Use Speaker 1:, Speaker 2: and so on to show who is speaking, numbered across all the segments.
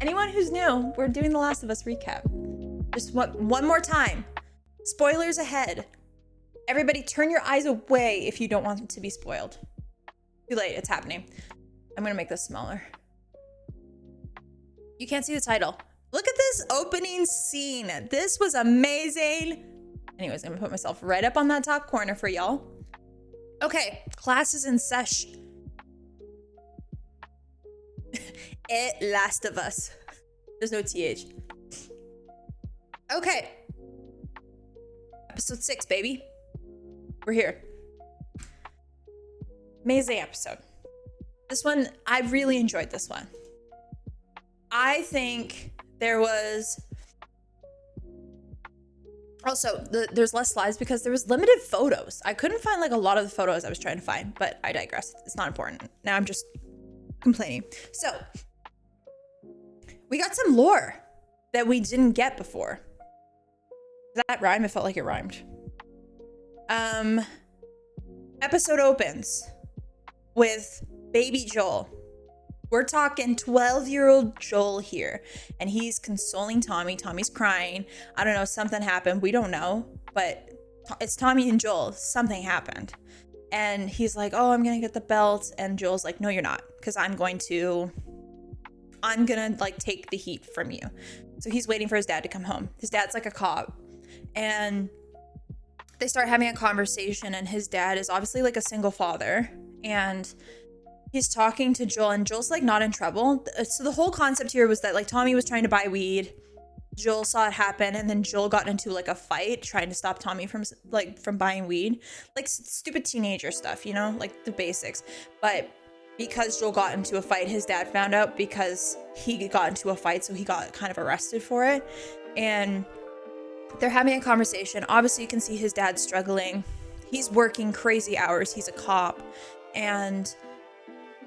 Speaker 1: anyone who's new, we're doing The Last of Us recap. Just one more time. Spoilers ahead. Everybody turn your eyes away if you don't want to be spoiled. Too late, it's happening. I'm gonna make this smaller. You can't see the title. Look at this opening scene. This was amazing. Anyways, I'm gonna put myself right up on that top corner for y'all. Okay, class is in sesh. Last of Us. There's no TH. Okay. Episode 6, baby. We're here. Amazing episode. This one, I really enjoyed this one. I think there was... Also, there's less slides because there was limited photos. I couldn't find like a lot of the photos I was trying to find, but I digress. It's not important. Now I'm just complaining. So, we got some lore that we didn't get before. Did that rhyme? It felt like it rhymed. Episode opens with baby Joel. We're talking 12-year-old Joel here, and he's consoling Tommy. Tommy's crying. I don't know, something happened. We don't know, but it's Tommy and Joel. Something happened. And he's like, oh, I'm going to get the belt. And Joel's like, no, you're not, because I'm going to like take the heat from you. So he's waiting for his dad to come home. His dad's like a cop. And they start having a conversation, and his dad is obviously like a single father. And he's talking to Joel, and Joel's like not in trouble. So the whole concept here was that like Tommy was trying to buy weed. Joel saw it happen, and then Joel got into like a fight trying to stop Tommy from buying weed. Like stupid teenager stuff, you know, like the basics. But because Joel got into a fight, his dad found out because he got into a fight, so he got kind of arrested for it. And they're having a conversation. Obviously, you can see his dad struggling. He's working crazy hours. He's a cop. And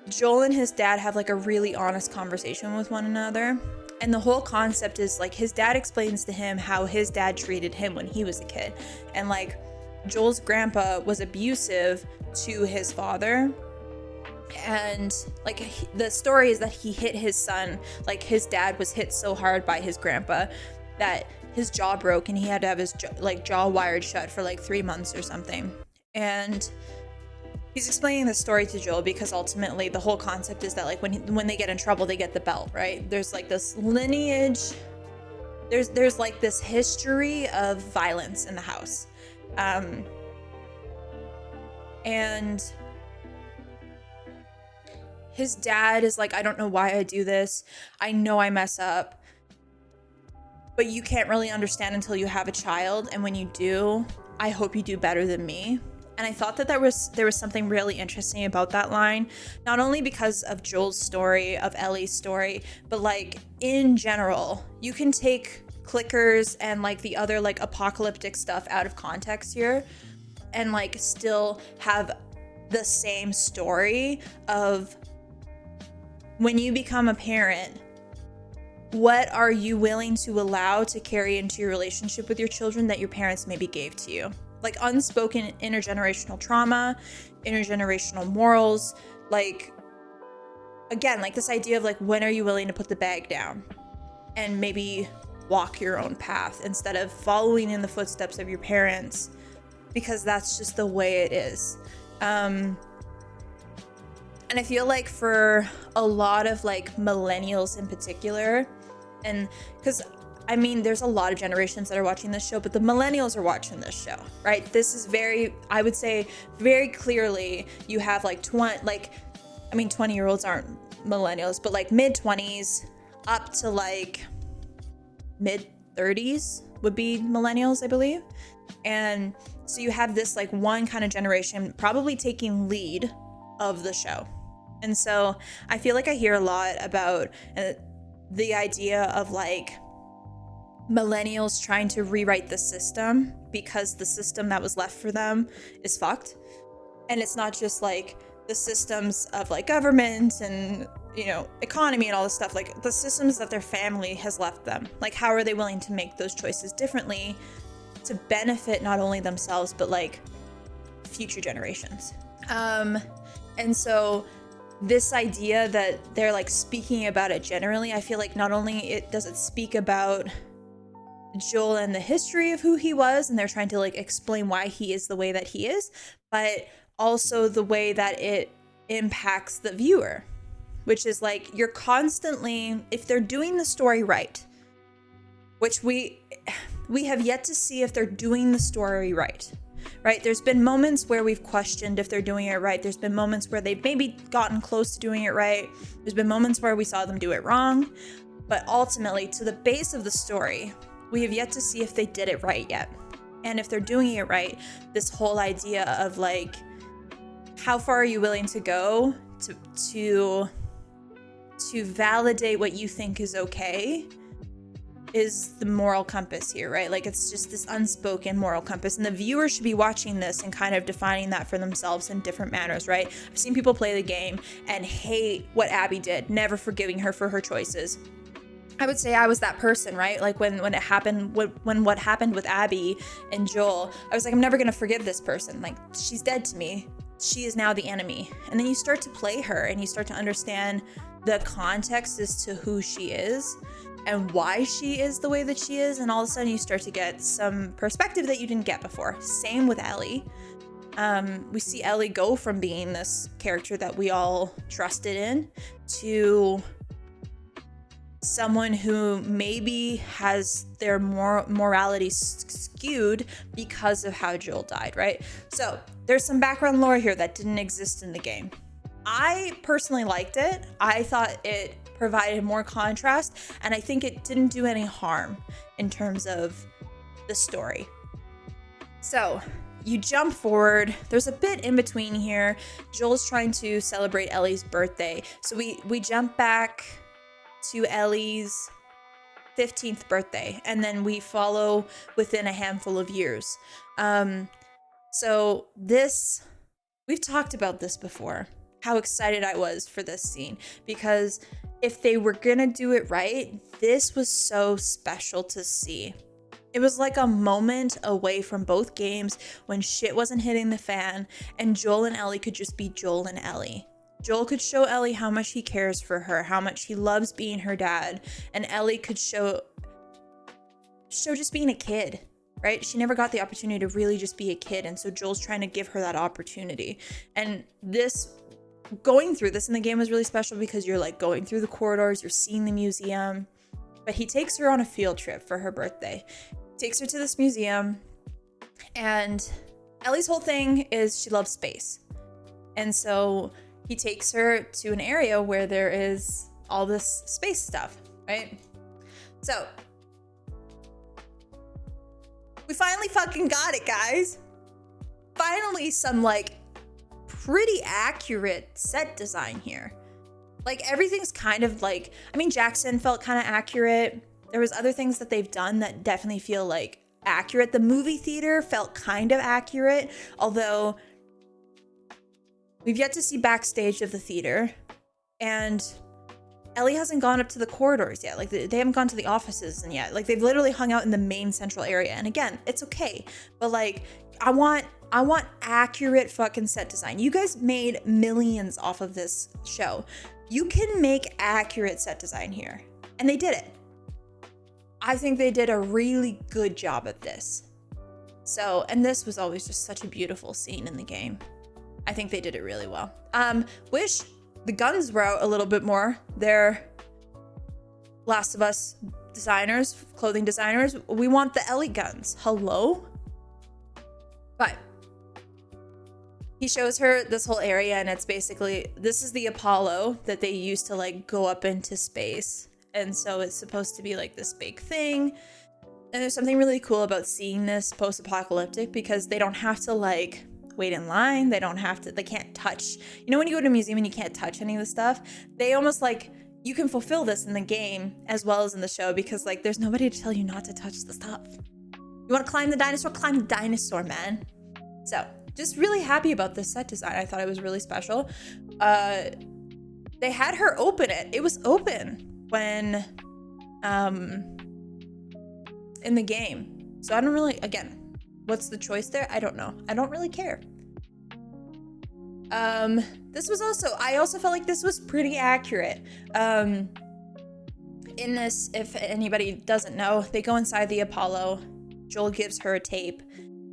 Speaker 1: Joel and his dad have like a really honest conversation with one another. And the whole concept is like his dad explains to him how his dad treated him when he was a kid. And like Joel's grandpa was abusive to his father. And like the story is that he hit his son. Like his dad was hit so hard by his grandpa that his jaw broke, and he had to have his jaw wired shut for like 3 months or something. And he's explaining this story to Joel because ultimately the whole concept is that like when they get in trouble, they get the belt, right? There's like this lineage, there's like this history of violence in the house. And his dad is like, I don't know why I do this. I know I mess up, but you can't really understand until you have a child. And when you do, I hope you do better than me. And I thought that there was something really interesting about that line, not only because of Joel's story, of Ellie's story, but like in general, you can take clickers and like the other like apocalyptic stuff out of context here and like still have the same story of when you become a parent, what are you willing to allow to carry into your relationship with your children that your parents maybe gave to you? Like unspoken intergenerational trauma, intergenerational morals, like, again, like this idea of like, when are you willing to put the bag down and maybe walk your own path instead of following in the footsteps of your parents, because that's just the way it is. And I feel like for a lot of like millennials in particular, and because I mean, there's a lot of generations that are watching this show, but the millennials are watching this show, right? This is very, I would say, very clearly you have like 20-year-olds aren't millennials, but like mid-20s up to like mid-30s would be millennials, I believe. And so you have this like one kind of generation probably taking lead of the show. And so I feel like I hear a lot about the idea of like millennials trying to rewrite the system because the system that was left for them is fucked. And it's not just like the systems of like government and, you know, economy and all this stuff, like the systems that their family has left them. Like, how are they willing to make those choices differently to benefit not only themselves, but like future generations? And so this idea that they're like speaking about it generally, I feel like not only does it speak about Joel and the history of who he was, and they're trying to like explain why he is the way that he is, but also the way that it impacts the viewer, which is like you're constantly, if they're doing the story right, which we have yet to see if they're doing the story right. There's been moments where we've questioned if they're doing it right. There's been moments where they've maybe gotten close to doing it right. There's been moments where we saw them do it wrong. But ultimately, to the base of the story, we have yet to see if they did it right yet. And if they're doing it right, this whole idea of like, how far are you willing to go to validate what you think is okay is the moral compass here, right? Like it's just this unspoken moral compass, and the viewer should be watching this and kind of defining that for themselves in different manners, right? I've seen people play the game and hate what Abby did, never forgiving her for her choices. I would say I was that person, right? Like when it happened, when what happened with Abby and Joel, I was like, I'm never gonna forgive this person. Like she's dead to me. She is now the enemy. And then you start to play her and you start to understand the context as to who she is and why she is the way that she is, and all of a sudden you start to get some perspective that you didn't get before. Same with Ellie. We see Ellie go from being this character that we all trusted in to someone who maybe has their morality skewed because of how Joel died, right? So there's some background lore here that didn't exist in the game. I personally liked it. I thought it provided more contrast, and I think it didn't do any harm in terms of the story. So you jump forward. There's a bit in between here. Joel's trying to celebrate Ellie's birthday. So we jump back to Ellie's 15th birthday, and then we follow within a handful of years. So this, we've talked about this before, how excited I was for this scene, because if they were gonna do it right, this was so special to see. It was like a moment away from both games when shit wasn't hitting the fan and Joel and Ellie could just be Joel and Ellie. Joel could show Ellie how much he cares for her, how much he loves being her dad, and Ellie could show just being a kid, right? She never got the opportunity to really just be a kid, and so Joel's trying to give her that opportunity. And this, going through this in the game was really special because you're like going through the corridors, you're seeing the museum, but he takes her on a field trip for her birthday. Takes her to this museum, and Ellie's whole thing is she loves space. And so he takes her to an area where there is all this space stuff, right? So we finally fucking got it, guys. Finally some like pretty accurate set design here. Like everything's kind of like, I mean, Jackson felt kind of accurate. There was other things that they've done that definitely feel like accurate. The movie theater felt kind of accurate, although we've yet to see backstage of the theater, and Ellie hasn't gone up to the corridors yet. Like they haven't gone to the offices and yet. Like they've literally hung out in the main central area. And again, it's okay, but like I want accurate fucking set design. You guys made millions off of this show. You can make accurate set design here, and they did it. I think they did a really good job at this. So, and this was always just such a beautiful scene in the game. I think they did it really well. Wish the guns were out a little bit more. They're Last of Us designers, clothing designers. We want the Ellie guns. Hello? But he shows her this whole area, and it's basically, this is the Apollo that they used to like go up into space. And so it's supposed to be like this big thing. And there's something really cool about seeing this post-apocalyptic because they don't have to like wait in line. They can't touch. You know when you go to a museum and you can't touch any of the stuff? They almost like, you can fulfill this in the game as well as in the show because like there's nobody to tell you not to touch the stuff. You want to climb the dinosaur? Climb the dinosaur, man. So just really happy about this set design. I thought it was really special. They had her open it. It was open when in the game. So I don't really, again, what's the choice there? I don't know. I don't really care. This was also, I also felt like this was pretty accurate. In this, if anybody doesn't know, they go inside the Apollo. Joel gives her a tape,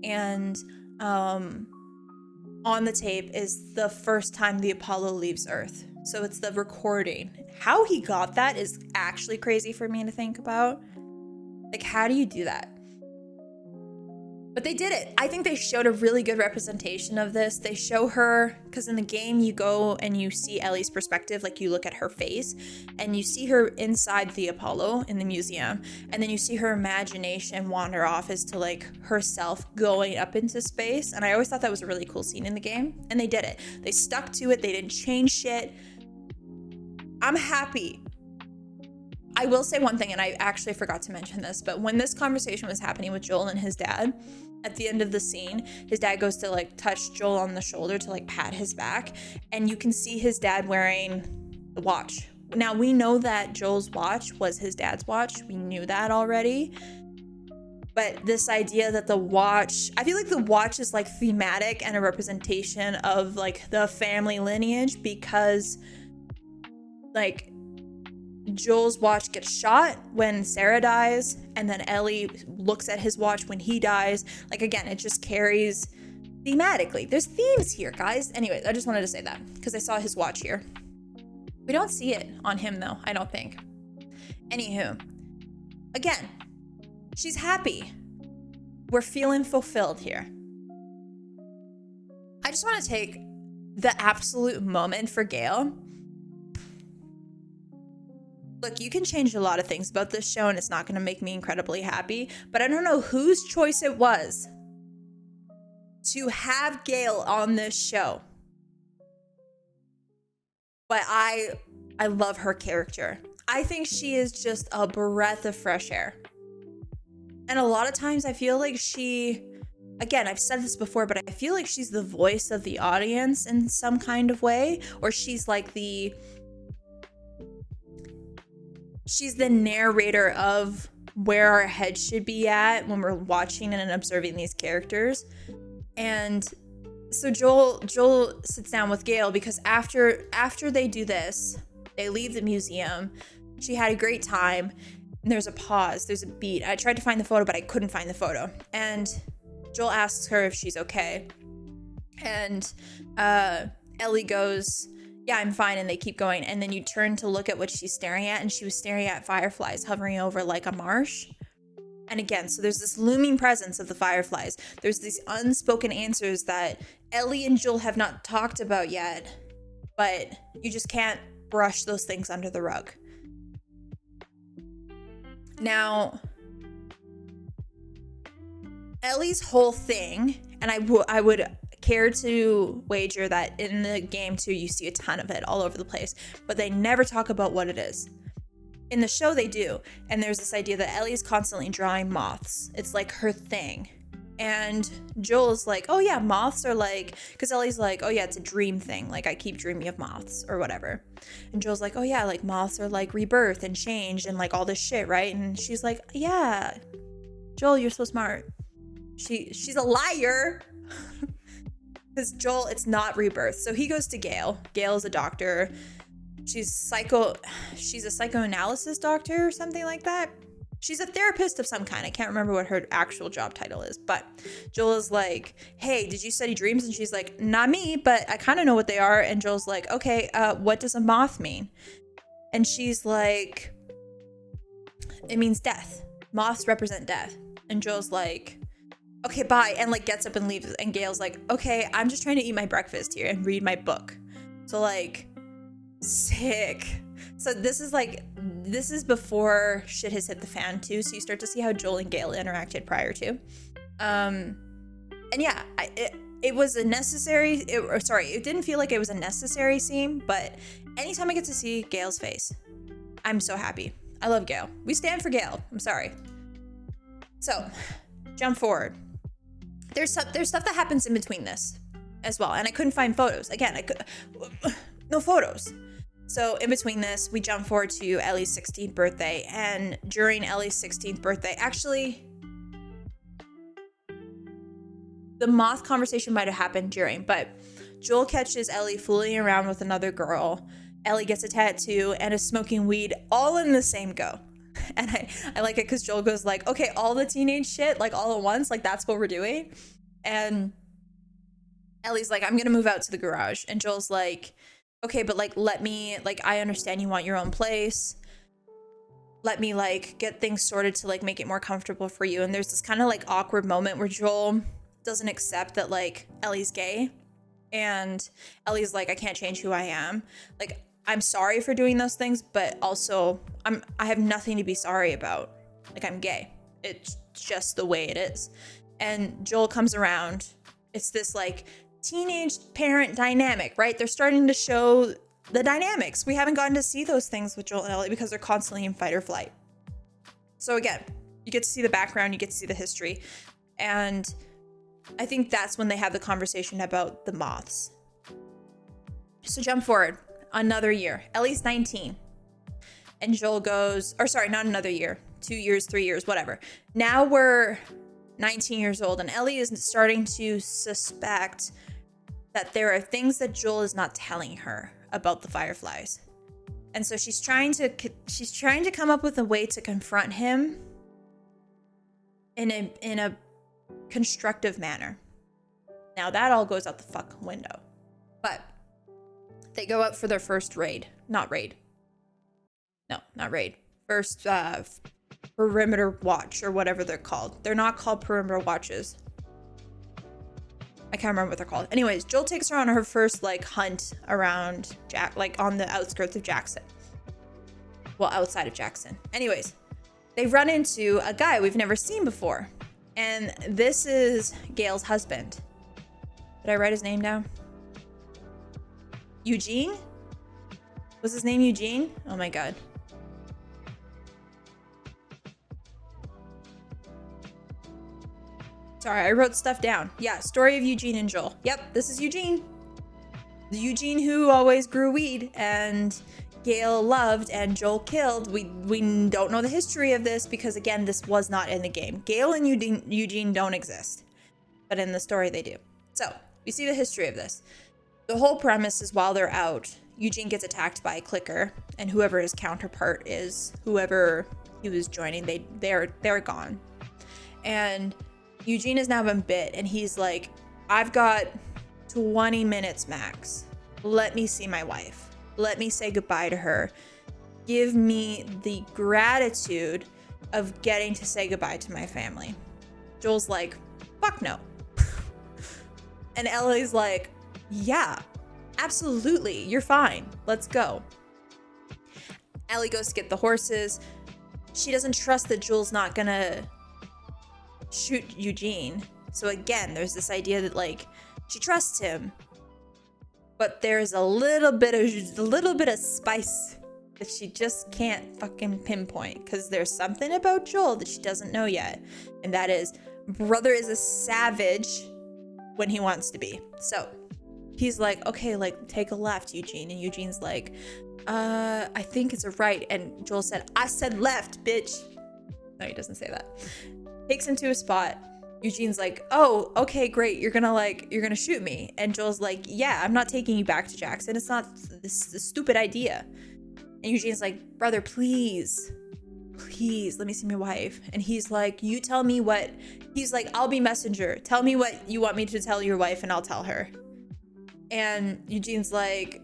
Speaker 1: and on the tape is the first time the Apollo leaves Earth. So it's the recording. How he got that is actually crazy for me to think about. Like, how do you do that? But they did it. I think they showed a really good representation of this. They show her, because in the game you go and you see Ellie's perspective, like you look at her face and you see her inside the Apollo in the museum, and then you see her imagination wander off as to like herself going up into space. And I always thought that was a really cool scene in the game, and they did it. They stuck to it. They didn't change shit. I'm happy. I will say one thing, and I actually forgot to mention this, but when this conversation was happening with Joel and his dad, at the end of the scene, his dad goes to like touch Joel on the shoulder to like pat his back, and you can see his dad wearing the watch. Now, we know that Joel's watch was his dad's watch. We knew that already. But this idea that the watch, I feel like the watch is like thematic and a representation of like the family lineage, because like Joel's watch gets shot when Sarah dies, and then Ellie looks at his watch when he dies. Like, again, it just carries thematically. There's themes here, guys. Anyways, I just wanted to say that because I saw his watch here. We don't see it on him, though, I don't think. Anywho, again, she's happy. We're feeling fulfilled here. I just want to take the absolute moment for Gail. Look, you can change a lot of things about this show and it's not going to make me incredibly happy, but I don't know whose choice it was to have Gail on this show. But I love her character. I think she is just a breath of fresh air. And a lot of times I feel like again, I've said this before, but I feel like she's the voice of the audience in some kind of way, or she's the narrator of where our head should be at when we're watching and observing these characters. And so Joel sits down with Gail because after they do this, they leave the museum. She had a great time. And there's a pause, there's a beat. I tried to find the photo, but I couldn't find the photo. And Joel asks her if she's okay. And Ellie goes, yeah, I'm fine, and they keep going. And then you turn to look at what she's staring at, and she was staring at fireflies hovering over like a marsh. And again, so there's this looming presence of the fireflies. There's these unspoken answers that Ellie and Joel have not talked about yet, but you just can't brush those things under the rug. Now, Ellie's whole thing, and I would care to wager that in the game too, you see a ton of it all over the place, but they never talk about what it is. In the show they do, and there's this idea that Ellie's constantly drawing moths. It's like her thing. And Joel's like, oh yeah, moths are like, because Ellie's like, oh yeah, it's a dream thing, like I keep dreaming of moths or whatever. And Joel's like, oh yeah, like moths are like rebirth and change and like all this shit, right? And she's like, yeah, Joel, you're so smart. She's a liar. Because Joel, it's not rebirth. So he goes to Gail. Gail is a doctor. She's a psychoanalysis doctor or something like that. She's a therapist of some kind. I can't remember what her actual job title is. But Joel is like, hey, did you study dreams? And she's like, not me, but I kind of know what they are. And Joel's like, okay, what does a moth mean? And she's like, it means death. Moths represent death. And Joel's like, okay, bye, and like gets up and leaves. And Gail's like, okay, I'm just trying to eat my breakfast here and read my book. So like, sick. So this is before shit has hit the fan too. So you start to see how Joel and Gail interacted prior to. And yeah, it was a necessary, it didn't feel like it was a necessary scene, but anytime I get to see Gail's face, I'm so happy. I love Gail. We stand for Gail. I'm sorry. So, jump forward. There's stuff that happens in between this as well, and I couldn't find photos. Again, no photos. So in between this, we jump forward to Ellie's 16th birthday, and during Ellie's 16th birthday, actually, the moth conversation might have happened during, but Joel catches Ellie fooling around with another girl. Ellie gets a tattoo and is smoking weed all in the same go. And I like it because Joel goes like, okay, all the teenage shit, like all at once, like that's what we're doing. And Ellie's like, I'm gonna move out to the garage. And Joel's like, okay, but like, let me, like, I understand you want your own place. Let me like get things sorted to like make it more comfortable for you. And there's this kind of like awkward moment where Joel doesn't accept that like Ellie's gay. And Ellie's like, I can't change who I am. Like, I'm sorry for doing those things, but also I have nothing to be sorry about. Like, I'm gay. It's just the way it is. And Joel comes around. It's this like teenage parent dynamic, right? They're starting to show the dynamics. We haven't gotten to see those things with Joel and Ellie because they're constantly in fight or flight. So again, you get to see the background, you get to see the history. And I think that's when they have the conversation about the moths. So jump forward another year. Ellie's 19. And Joel goes, or sorry, not another year, 2 years, 3 years, whatever. Now we're 19 years old and Ellie is starting to suspect that there are things that Joel is not telling her about the Fireflies. And so she's trying to come up with a way to confront him in a constructive manner. Now that all goes out the fuck window. But they go out for their first raid. Not raid. No, not raid. First perimeter watch or whatever they're called. They're not called perimeter watches. I can't remember what they're called. Anyways, Joel takes her on her first like hunt around like on the outskirts of Jackson. Well, outside of Jackson. Anyways, they run into a guy we've never seen before. And this is Gail's husband. Did I write his name down? Eugene? Was his name Eugene? Oh my God. Sorry, I wrote stuff down. Yeah, story of Eugene and Joel. Yep, this is Eugene. The Eugene who always grew weed and Gail loved and Joel killed. We don't know the history of this because, again, this was not in the game. Gail and Eugene don't exist, but in the story they do. So we see the history of this. The whole premise is while they're out, Eugene gets attacked by a clicker, and whoever his counterpart is, whoever he was joining, they're gone. And Eugene has now been bit, and he's like, I've got 20 minutes max. Let me see my wife. Let me say goodbye to her. Give me the gratitude of getting to say goodbye to my family. Joel's like, fuck no. And Ellie's like, yeah, absolutely. You're fine. Let's go. Ellie goes to get the horses. She doesn't trust that Joel's not gonna shoot Eugene. So again, there's this idea that like she trusts him, but there's a little bit of spice that she just can't fucking pinpoint because there's something about Joel that she doesn't know yet, and that is brother is a savage when he wants to be. So he's like, okay, like take a left, Eugene, and Eugene's like, I think it's a right, and Joel said, I said left, bitch. No, he doesn't say that. Takes him to a spot. Eugene's like, oh, okay, great. You're gonna shoot me. And Joel's like, yeah, I'm not taking you back to Jackson. It's not this stupid idea. And Eugene's like, brother, please, let me see my wife. And he's like, you tell me what, he's like, I'll be messenger. Tell me what you want me to tell your wife and I'll tell her. And Eugene's like,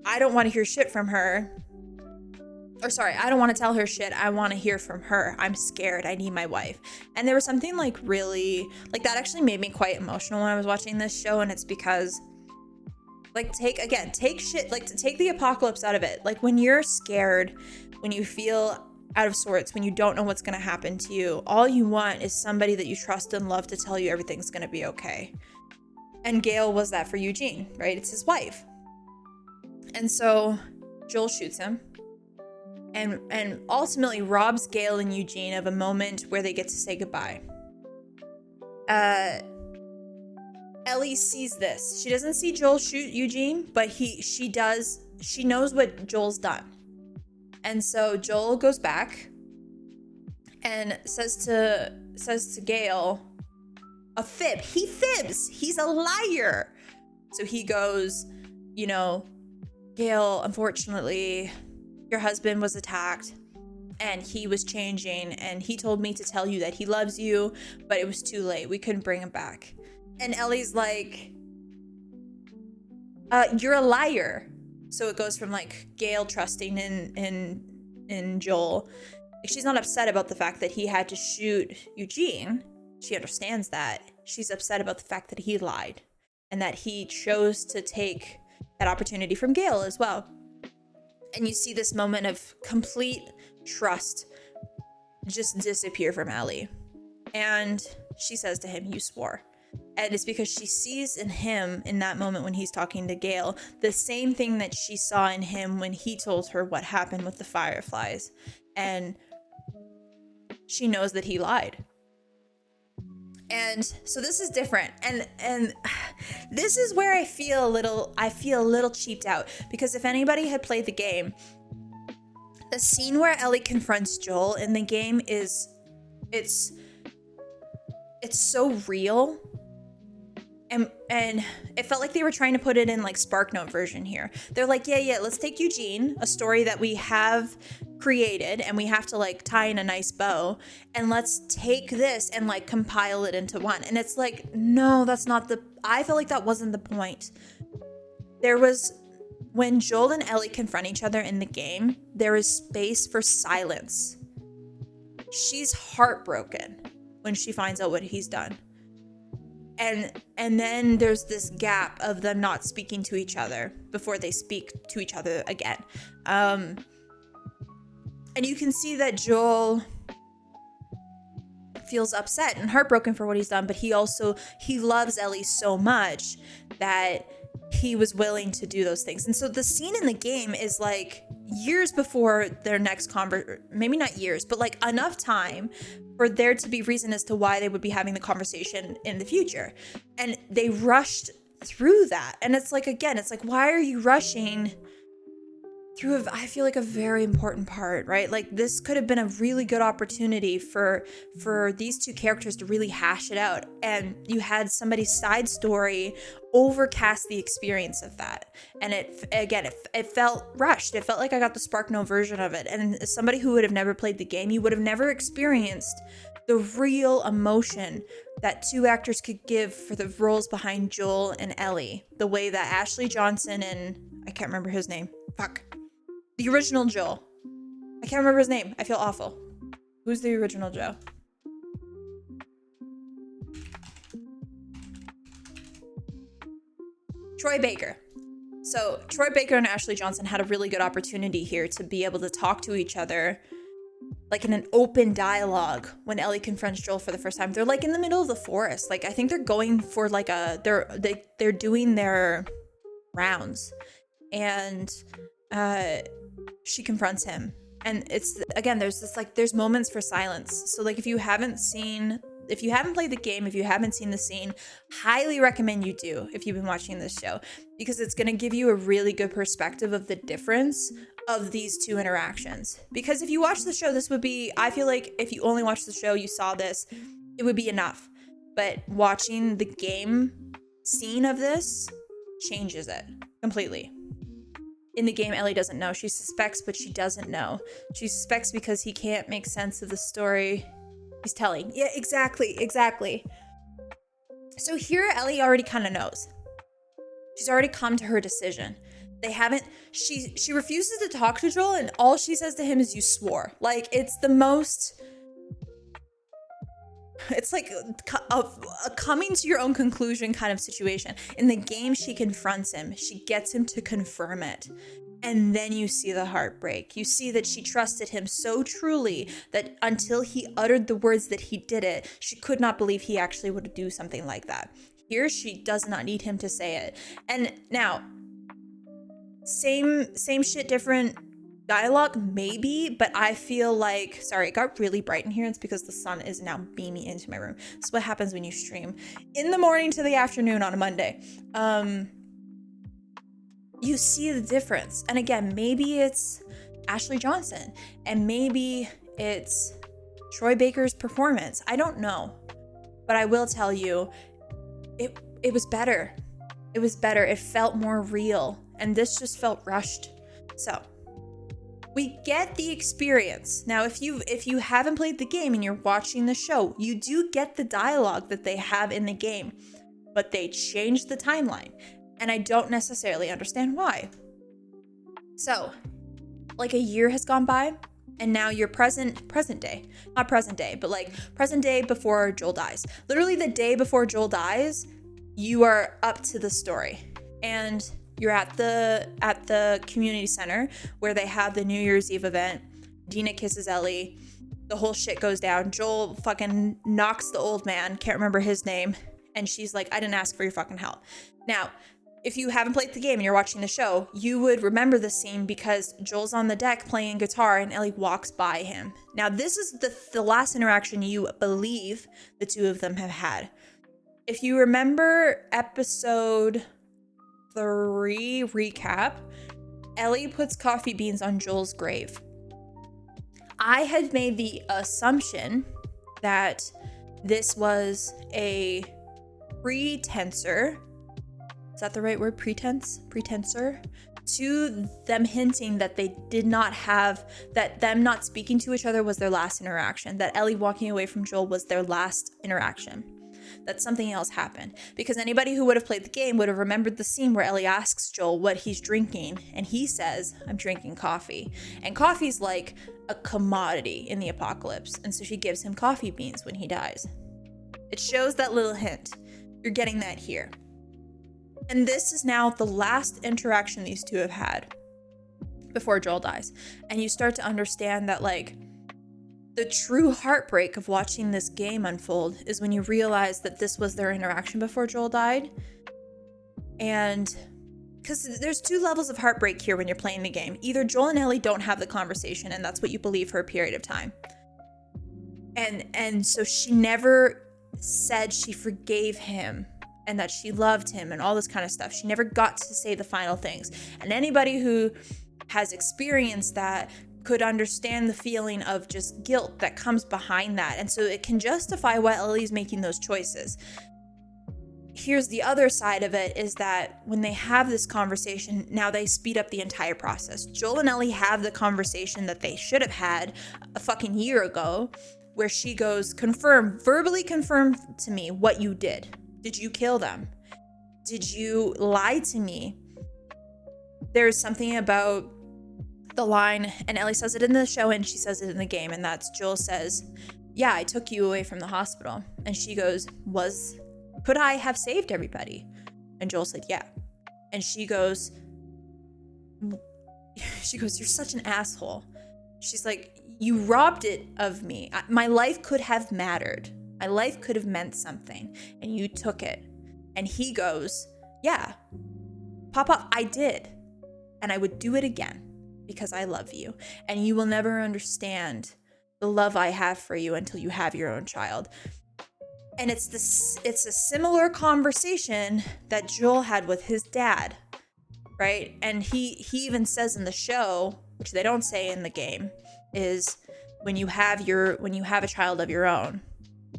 Speaker 1: I don't want to hear shit from her. Or sorry, I don't want to tell her shit. I want to hear from her. I'm scared. I need my wife. And there was something like really, like that actually made me quite emotional when I was watching this show. And it's because like take shit, like to take the apocalypse out of it. Like when you're scared, when you feel out of sorts, when you don't know what's going to happen to you, all you want is somebody that you trust and love to tell you everything's going to be okay. And Gail was that for Eugene, right? It's his wife. And so Joel shoots him. And ultimately robs Gail and Eugene of a moment where they get to say goodbye. Ellie sees this. She doesn't see Joel shoot Eugene, but she does. She knows what Joel's done. And so Joel goes back and says to Gail, a fib. He fibs. He's a liar. So he goes, you know, Gail, unfortunately, your husband was attacked and he was changing, and he told me to tell you that he loves you, but it was too late. We couldn't bring him back. And Ellie's like, you're a liar. So it goes from like Gail trusting in Joel. She's not upset about the fact that he had to shoot Eugene. She understands that. She's upset about the fact that he lied and that he chose to take that opportunity from Gail as well. And you see this moment of complete trust just disappear from Ellie. And she says to him, you swore. And it's because she sees in him, in that moment when he's talking to Gail, the same thing that she saw in him when he told her what happened with the fireflies. And she knows that he lied. And so this is different. And this is where I feel a little cheaped out, because if anybody had played the game, the scene where Ellie confronts Joel in the game is it's so real. And it felt like they were trying to put it in like SparkNote version here. They're like, yeah, let's take Eugene, a story that we have created and we have to like tie in a nice bow, and let's take this and like compile it into one. And it's like, no, that's not I felt like that wasn't the point. When Joel and Ellie confront each other in the game, there is space for silence. She's heartbroken when she finds out what he's done. And then there's this gap of them not speaking to each other before they speak to each other again. And you can see that Joel feels upset and heartbroken for what he's done, but he loves Ellie so much that he was willing to do those things. And so the scene in the game is like years before their next maybe not years, but like enough time for there to be reason as to why they would be having the conversation in the future. And they rushed through that. And it's like, again, it's like, why are you rushing through I feel like a very important part, right? Like this could have been a really good opportunity for these two characters to really hash it out. And you had somebody's side story overcast the experience of that. And it felt rushed. It felt like I got the SparkNote version of it. And as somebody who would have never played the game, you would have never experienced the real emotion that two actors could give for the roles behind Joel and Ellie. The way that Ashley Johnson and I can't remember his name. The original Joel. I can't remember his name. I feel awful. Who's the original Joe? Troy Baker. So Troy Baker and Ashley Johnson had a really good opportunity here to be able to talk to each other like in an open dialogue when Ellie confronts Joel for the first time. They're like in the middle of the forest. Like I think they're going for like they're doing their rounds. And she confronts him, and it's again there's moments for silence. So like if you haven't played the game, if you haven't seen the scene, highly recommend you do if you've been watching this show, because it's going to give you a really good perspective of the difference of these two interactions. Because if you watch the show, I feel like if you only watch the show, you saw this, it would be enough. But watching the game scene of this changes it completely. In the game, Ellie doesn't know. She suspects, but she doesn't know. She suspects because he can't make sense of the story he's telling. Yeah, exactly. So here, Ellie already kind of knows. She's already come to her decision. She refuses to talk to Joel, and all she says to him is, you swore. Like, it's like a coming to your own conclusion kind of situation. In the game, she confronts him. She gets him to confirm it. And then you see the heartbreak. You see that she trusted him so truly that until he uttered the words that he did it, she could not believe he actually would do something like that. Here, she does not need him to say it. And now, same shit, different dialogue, maybe, but I feel like, sorry, it got really bright in here. It's because the sun is now beaming into my room. This is what happens when you stream in the morning to the afternoon on a Monday. You see the difference. And again, maybe it's Ashley Johnson and maybe it's Troy Baker's performance. I don't know, but I will tell you, it was better. It was better. It felt more real. And this just felt rushed. So we get the experience. Now, if you haven't played the game and you're watching the show, you do get the dialogue that they have in the game, but they changed the timeline. And I don't necessarily understand why. So, like a year has gone by, and now you're present day. Not present day, but like present day before Joel dies. Literally the day before Joel dies, you are up to the story. And you're at the community center where they have the New Year's Eve event. Dina kisses Ellie. The whole shit goes down. Joel fucking knocks the old man, can't remember his name, and she's like, I didn't ask for your fucking help. Now, if you haven't played the game and you're watching the show, you would remember this scene because Joel's on the deck playing guitar and Ellie walks by him. Now, this is the last interaction you believe the two of them have had. If you remember episode 3 recap, Ellie puts coffee beans on Joel's grave. I had made the assumption that this was a pretenser. Is that the right word? Pretenser? To them hinting that they did not have, that them not speaking to each other was their last interaction. That Ellie walking away from Joel was their last interaction. That something else happened. Because anybody who would have played the game would have remembered the scene where Ellie asks Joel what he's drinking. And he says, I'm drinking coffee. And coffee's like a commodity in the apocalypse. And so she gives him coffee beans when he dies. It shows that little hint. You're getting that here. And this is now the last interaction these two have had before Joel dies. And you start to understand that, like, the true heartbreak of watching this game unfold is when you realize that this was their interaction before Joel died. And because there's two levels of heartbreak here when you're playing the game. Either Joel and Ellie don't have the conversation, and that's what you believe for a period of time. And so she never said she forgave him and that she loved him and all this kind of stuff. She never got to say the final things. And anybody who has experienced that could understand the feeling of just guilt that comes behind that. And so it can justify why Ellie's making those choices. Here's the other side of it, is that when they have this conversation, now they speed up the entire process. Joel and Ellie have the conversation that they should have had a fucking year ago, where she goes, verbally confirm to me what you did. Did you kill them? Did you lie to me? There's something about the line, and Ellie says it in the show and she says it in the game, and that's Joel says, yeah, I took you away from the hospital. And she goes, could I have saved everybody? And Joel said, yeah. And she goes, you're such an asshole. She's like, you robbed it of me. My life could have mattered. My life could have meant something, and you took it. And he goes, yeah, Papa, I did. And I would do it again because I love you. And you will never understand the love I have for you until you have your own child. And it's a similar conversation that Joel had with his dad, right? And he even says in the show, which they don't say in the game, is when you have a child of your own,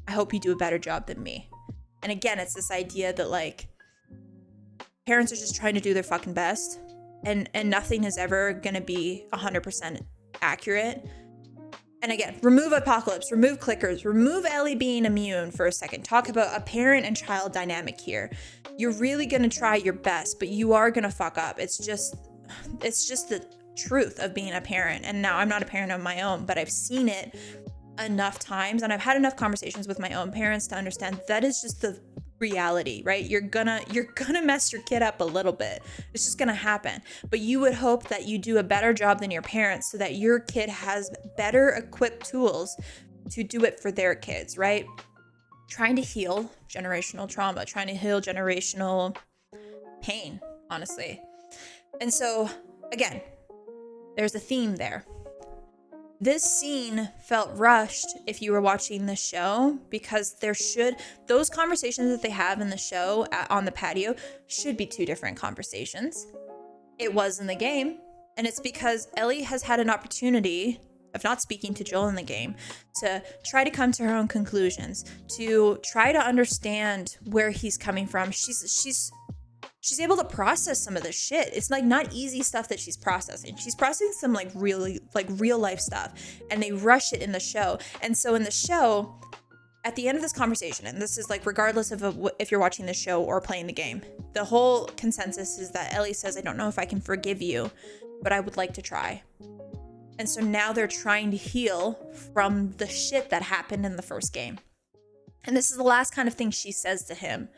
Speaker 1: I hope you do a better job than me. And again, it's this idea that, like, parents are just trying to do their fucking best, and nothing is ever going to be 100% accurate. And again, remove apocalypse, remove clickers, remove Ellie being immune for a second. Talk about a parent and child dynamic here. You're really going to try your best, but you are going to fuck up. It's just the truth of being a parent. And now I'm not a parent of my own, but I've seen it enough times, and I've had enough conversations with my own parents to understand that is just the reality, right? You're gonna mess your kid up a little bit. It's just gonna happen. But you would hope that you do a better job than your parents so that your kid has better equipped tools to do it for their kids, right? Trying to heal generational trauma, trying to heal generational pain, honestly. And so, again, there's a theme there. This scene felt rushed if you were watching the show, because those conversations that they have in the show on the patio should be two different conversations. It was in the game, and it's because Ellie has had an opportunity of not speaking to Joel in the game to try to come to her own conclusions, to try to understand where he's coming from. She's she's able to process some of this shit. It's like not easy stuff that she's processing. She's processing some like really like real life stuff, and they rush it in the show. And so in the show, at the end of this conversation, and this is like regardless of if you're watching the show or playing the game, the whole consensus is that Ellie says, I don't know if I can forgive you, but I would like to try. And so now they're trying to heal from the shit that happened in the first game. And this is the last kind of thing she says to him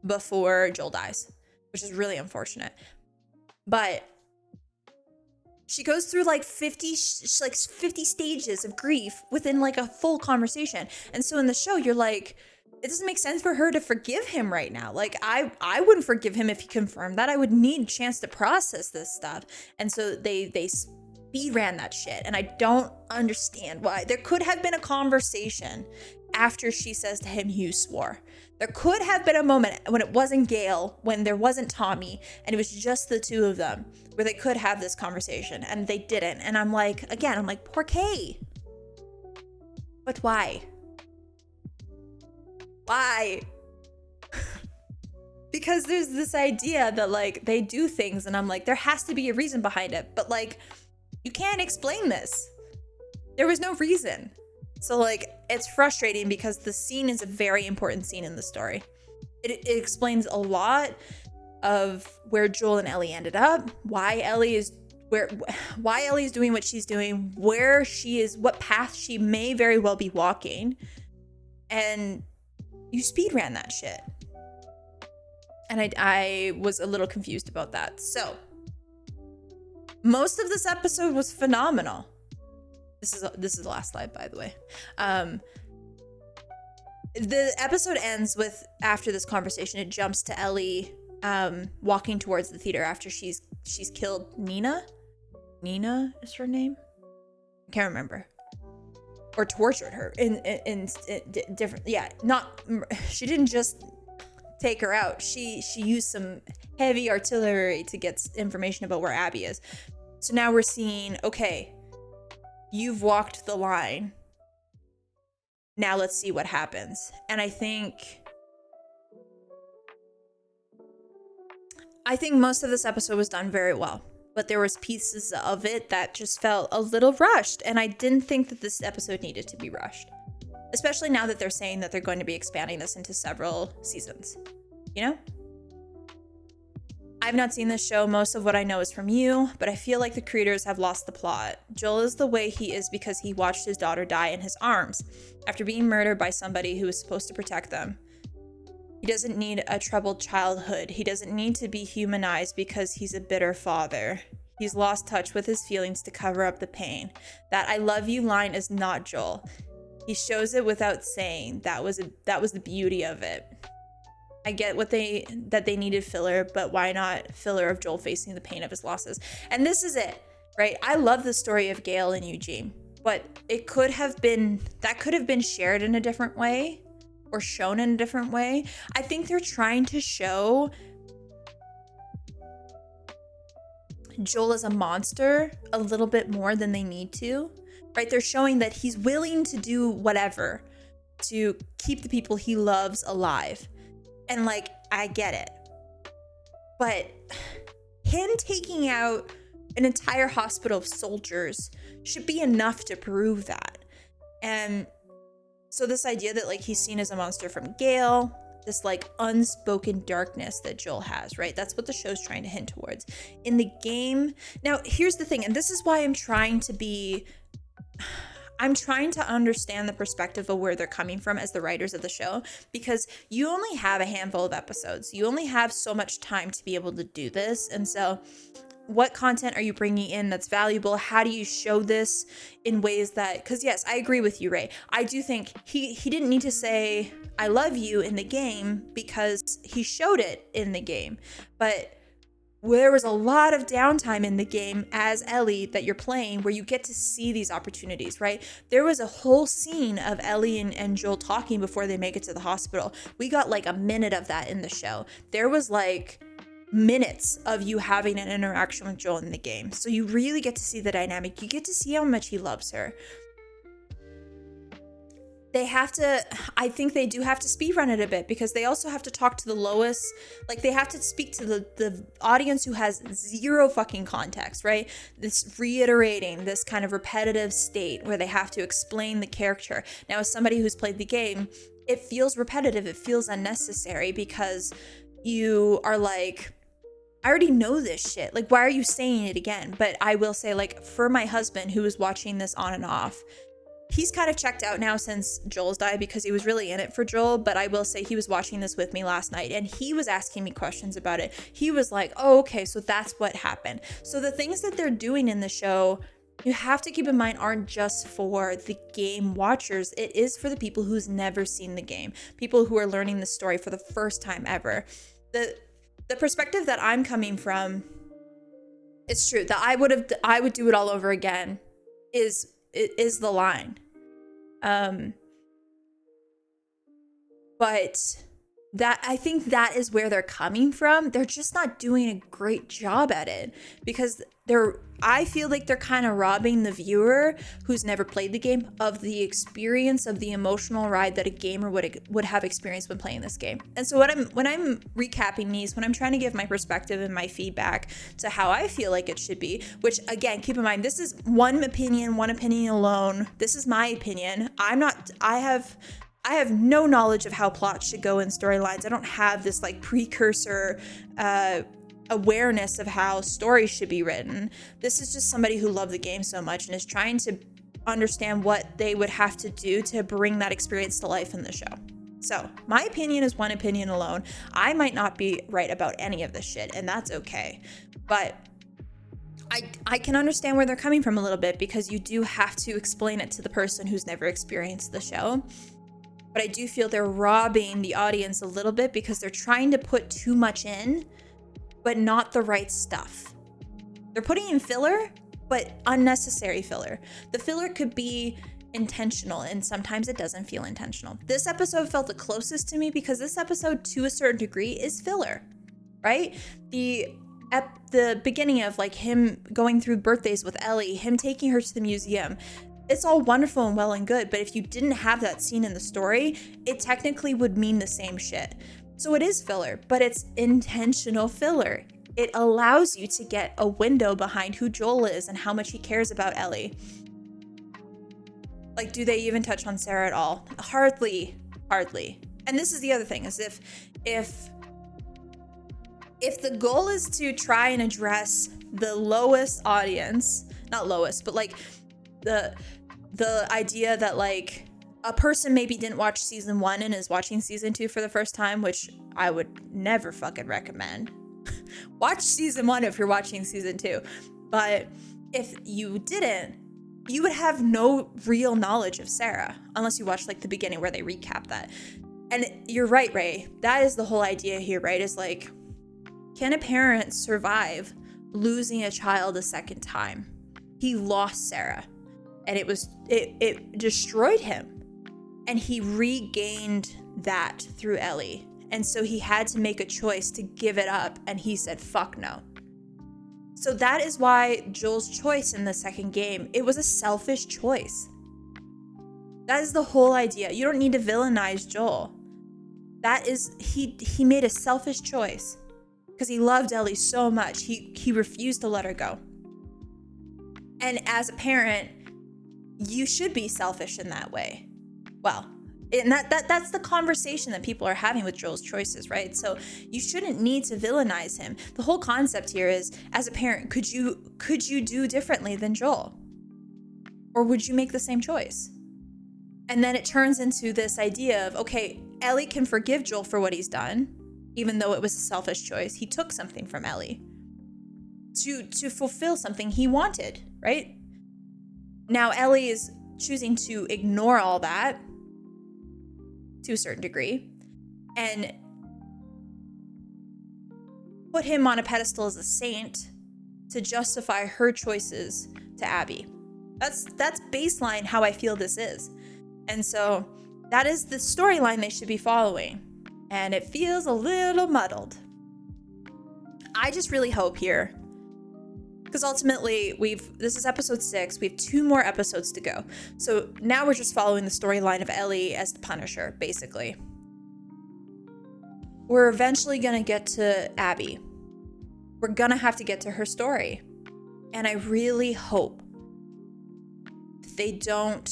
Speaker 1: before Joel dies, which is really unfortunate. But she goes through like 50 stages of grief within like a full conversation. And so in the show, you're like, it doesn't make sense for her to forgive him right now. Like I wouldn't forgive him if he confirmed that. I would need a chance to process this stuff. And so they speed ran that shit. And I don't understand why. There could have been a conversation after she says to him, you swore. There could have been a moment when it wasn't Gail, when there wasn't Tommy, and it was just the two of them, where they could have this conversation, and they didn't. And I'm like, poor Kay. But why? Why? Because there's this idea that like they do things, and I'm like, there has to be a reason behind it. But like, you can't explain this. There was no reason. So like, it's frustrating because the scene is a very important scene in the story. It explains a lot of where Joel and Ellie ended up, why Ellie is doing what she's doing, where she is, what path she may very well be walking. And you speed ran that shit. And I was a little confused about that. So most of this episode was phenomenal. This is the last slide, by the way. The episode ends with, after this conversation, it jumps to Ellie walking towards the theater after she's killed Nina. Nina is her name? I can't remember. Or tortured her in different, yeah, not, she didn't just take her out. She used some heavy artillery to get information about where Abby is. So now we're seeing, okay, you've walked the line. Now let's see what happens. And I think most of this episode was done very well, but there was pieces of it that just felt a little rushed. And I didn't think that this episode needed to be rushed, especially now that they're saying that they're going to be expanding this into several seasons, you know? I've not seen this show. Most of what I know is from you, but I feel like the creators have lost the plot. Joel is the way he is because he watched his daughter die in his arms after being murdered by somebody who was supposed to protect them. He doesn't need a troubled childhood. He doesn't need to be humanized because he's a bitter father. He's lost touch with his feelings to cover up the pain. That I love you line is not Joel. He shows it without saying. That was the beauty of it. I get that they needed filler, but why not filler of Joel facing the pain of his losses? And this is it, right? I love the story of Gail and Eugene, but that could have been shared in a different way or shown in a different way. I think they're trying to show Joel as a monster a little bit more than they need to, right? They're showing that he's willing to do whatever to keep the people he loves alive. And like, I get it. But him taking out an entire hospital of soldiers should be enough to prove that. And so this idea that like he's seen as a monster from Gail, this like unspoken darkness that Joel has, right? That's what the show's trying to hint towards. In the game, now here's the thing, and this is why I'm trying to understand the perspective of where they're coming from as the writers of the show, because you only have a handful of episodes. You only have so much time to be able to do this. And so what content are you bringing in that's valuable? How do you show this in ways that, because yes, I agree with you, Ray. I do think he didn't need to say, I love you in the game because he showed it in the game. But there was a lot of downtime in the game as Ellie that you're playing where you get to see these opportunities, right? There was a whole scene of Ellie and Joel talking before they make it to the hospital. We got like a minute of that in the show. There was like minutes of you having an interaction with Joel in the game. So you really get to see the dynamic. You get to see how much he loves her. they have to, I think they do have to speedrun it a bit, because they also have to talk to the lowest, like they have to speak to the audience who has zero fucking context, right? This reiterating this kind of repetitive state where they have to explain the character. Now, as somebody who's played the game, it feels repetitive, it feels unnecessary, because you are like, I already know this shit. Like, why are you saying it again? But I will say, like, for my husband who was watching this on and off, he's kind of checked out now since Joel's died, because he was really in it for Joel. But I will say he was watching this with me last night and he was asking me questions about it. He was like, oh, okay, so that's what happened. So the things that they're doing in the show, you have to keep in mind, aren't just for the game watchers. It is for the people who's never seen the game, people who are learning the story for the first time ever. The perspective that I'm coming from, it's true that I would do it all over again, is the line. But that, I think that is where they're coming from. They're just not doing a great job at it, because I feel like they're kind of robbing the viewer who's never played the game of the experience of the emotional ride that a gamer would have experienced when playing this game. And so when I'm recapping these, when I'm trying to give my perspective and my feedback to how I feel like it should be, which again, keep in mind, this is one opinion alone. This is my opinion. I have no knowledge of how plots should go in storylines. I don't have this like precursor awareness of how stories should be written. This is just somebody who loved the game so much and is trying to understand what they would have to do to bring that experience to life in the show. So my opinion is one opinion alone. I might not be right about any of this shit, and that's okay. But I can understand where they're coming from a little bit, because you do have to explain it to the person who's never experienced the show. But I do feel they're robbing the audience a little bit, because they're trying to put too much in, but not the right stuff. They're putting in filler, but unnecessary filler. The filler could be intentional, and sometimes it doesn't feel intentional. This episode felt the closest to me, because this episode, to a certain degree, is filler, right? At the beginning of like him going through birthdays with Ellie, him taking her to the museum, it's all wonderful and well and good, but if you didn't have that scene in the story, it technically would mean the same shit. So it is filler, but it's intentional filler. It allows you to get a window behind who Joel is and how much he cares about Ellie. Like, do they even touch on Sarah at all? Hardly. And this is the other thing, is if the goal is to try and address the lowest audience, not lowest, but like the idea that like a person maybe didn't watch season 1 and is watching season 2 for the first time, which I would never fucking recommend. Watch season 1 if you're watching season 2. But if you didn't, you would have no real knowledge of Sarah unless you watch like the beginning where they recap that. And you're right, Ray. That is the whole idea here, right? Is like, can a parent survive losing a child a second time? He lost Sarah, and it destroyed him. And he regained that through Ellie. And so he had to make a choice to give it up. And he said, fuck no. So that is why Joel's choice in the second game, it was a selfish choice. That is the whole idea. You don't need to villainize Joel. That is, he made a selfish choice because he loved Ellie so much. He refused to let her go. And as a parent, you should be selfish in that way. Well, and that's the conversation that people are having with Joel's choices, right? So you shouldn't need to villainize him. The whole concept here is, as a parent, could you do differently than Joel? Or would you make the same choice? And then it turns into this idea of, okay, Ellie can forgive Joel for what he's done, even though it was a selfish choice. He took something from Ellie to fulfill something he wanted, right? Now Ellie is choosing to ignore all that to a certain degree and put him on a pedestal as a saint to justify her choices to Abby. That's baseline how I feel this is. And so that is the storyline they should be following. And it feels a little muddled. I just really hope here Because ultimately, this is episode 6. We have 2 more episodes to go. So now we're just following the storyline of Ellie as the Punisher, basically. We're eventually going to get to Abby. We're going to have to get to her story. And I really hope they don't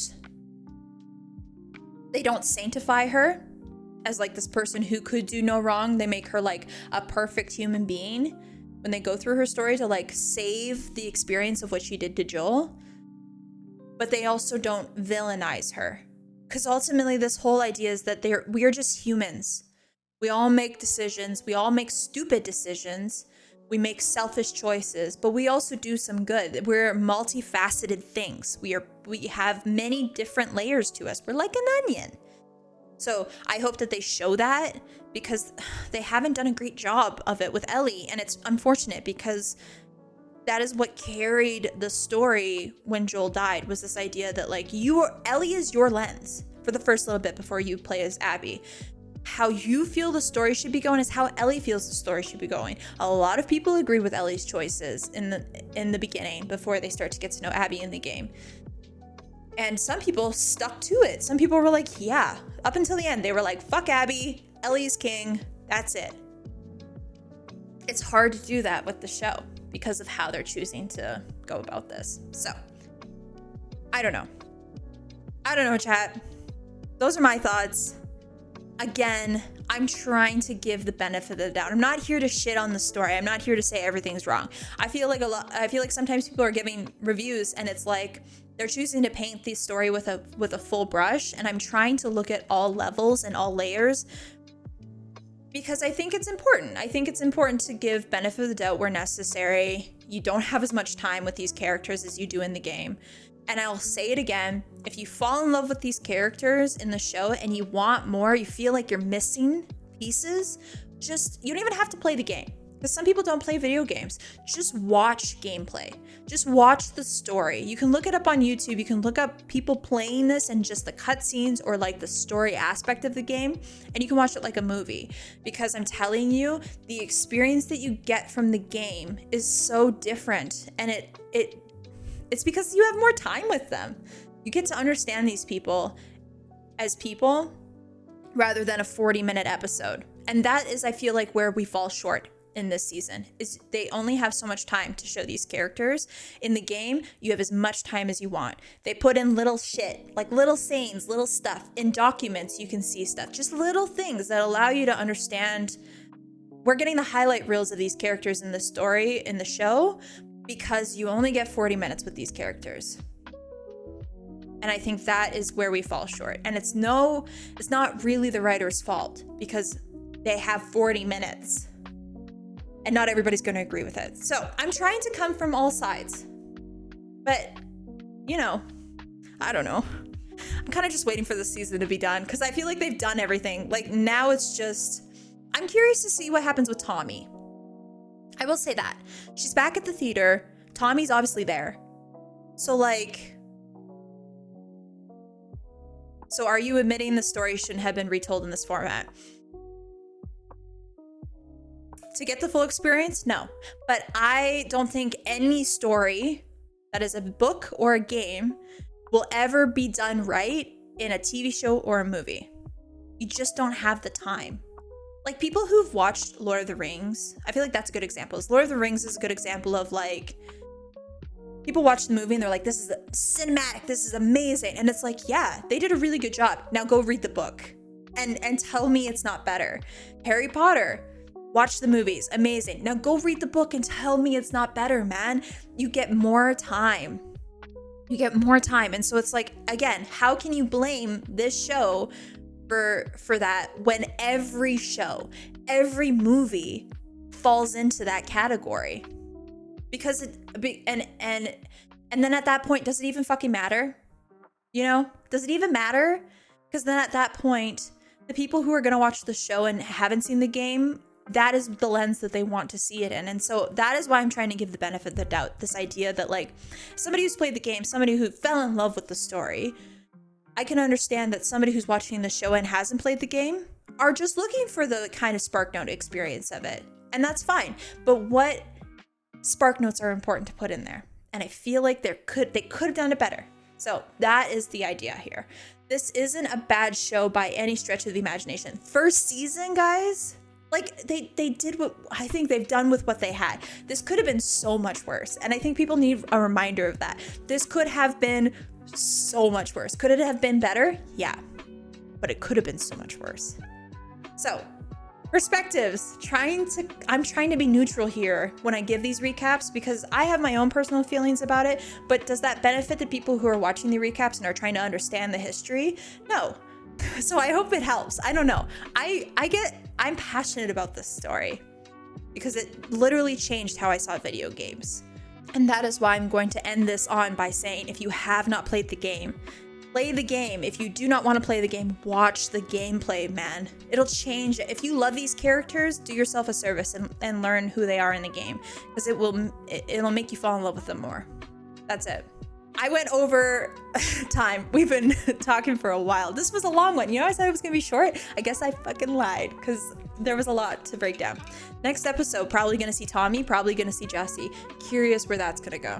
Speaker 1: sanctify her as like this person who could do no wrong. They make her like a perfect human being when they go through her story to like save the experience of what she did to Joel. But they also don't villainize her. Because ultimately this whole idea is that we are just humans. We all make decisions. We all make stupid decisions. We make selfish choices, but we also do some good. We're multifaceted things. We have many different layers to us. We're like an onion. So I hope that they show that, because they haven't done a great job of it with Ellie. And it's unfortunate, because that is what carried the story when Joel died, was this idea that like Ellie is your lens for the first little bit before you play as Abby. How you feel the story should be going is how Ellie feels the story should be going. A lot of people agree with Ellie's choices in the beginning before they start to get to know Abby in the game. And some people stuck to it. Some people were like, yeah, up until the end, they were like, fuck Abby, Ellie's king, that's it. It's hard to do that with the show because of how they're choosing to go about this. So, I don't know, chat. Those are my thoughts. Again, I'm trying to give the benefit of the doubt. I'm not here to shit on the story. I'm not here to say everything's wrong. I feel like sometimes people are giving reviews and it's like they're choosing to paint the story with a full brush, and I'm trying to look at all levels and all layers because I think it's important. I think it's important to give benefit of the doubt where necessary. You don't have as much time with these characters as you do in the game. And I'll say it again, if you fall in love with these characters in the show and you want more, you feel like you're missing pieces, you don't even have to play the game. Because some people don't play video games. Just watch gameplay. Just watch the story. You can look it up on YouTube. You can look up people playing this and just the cutscenes or like the story aspect of the game. And you can watch it like a movie. Because I'm telling you, the experience that you get from the game is so different. And it's because you have more time with them. You get to understand these people as people rather than a 40-minute episode. And that is, I feel like, where we fall short in this season, is they only have so much time to show these characters. In the game, you have as much time as you want. They put in little shit, like little sayings, little stuff. In documents, you can see stuff. Just little things that allow you to understand. We're getting the highlight reels of these characters in the story, in the show, because you only get 40 minutes with these characters. And I think that is where we fall short. And it's not really the writer's fault, because they have 40 minutes and not everybody's going to agree with it. So I'm trying to come from all sides, but I don't know. I'm kind of just waiting for the season to be done, because I feel like they've done everything. Like now it's just, I'm curious to see what happens with Tommy. I will say that. She's back at the theater. Tommy's obviously there. So are you admitting the story shouldn't have been retold in this format? To get the full experience? No. But I don't think any story that is a book or a game will ever be done right in a TV show or a movie. You just don't have the time. Like people who've watched Lord of the Rings, I feel like that's a good example. Lord of the Rings is a good example of like, people watch the movie and they're like, this is cinematic, this is amazing. And it's like, yeah, they did a really good job. Now go read the book and tell me it's not better. Harry Potter, watch the movies, amazing. Now go read the book and tell me it's not better, man. You get more time. And so it's like, again, how can you blame this show for that when every show, every movie falls into that category? Because and then at that point, does it even fucking matter? Does it even matter? Because then at that point, the people who are going to watch the show and haven't seen the game, that is the lens that they want to see it in. And so that is why I'm trying to give the benefit of the doubt, this idea that like somebody who's played the game, somebody who fell in love with the story, I can understand that somebody who's watching the show and hasn't played the game are just looking for the kind of SparkNote experience of it. And that's fine. But what spark notes are important to put in there. And I feel like they could have done it better. So that is the idea here. This isn't a bad show by any stretch of the imagination. First season, guys, like they did what I think they've done with what they had. This could have been so much worse. And I think people need a reminder of that. This could have been so much worse. Could it have been better? Yeah, but it could have been so much worse. So perspectives, I'm trying to be neutral here when I give these recaps because I have my own personal feelings about it, but does that benefit the people who are watching the recaps and are trying to understand the history? No. So I hope it helps. I don't know. I'm passionate about this story because it literally changed how I saw video games. And that is why I'm going to end this on by saying, if you have not played the game, play the game. If you do not want to play the game, watch the gameplay, man. It'll change. If you love these characters, do yourself a service and learn who they are in the game because it'll make you fall in love with them more. That's it. I went over time. We've been talking for a while. This was a long one. You know, I said it was going to be short. I guess I fucking lied because there was a lot to break down. Next episode, probably going to see Tommy, probably going to see Jesse. Curious where that's going to go.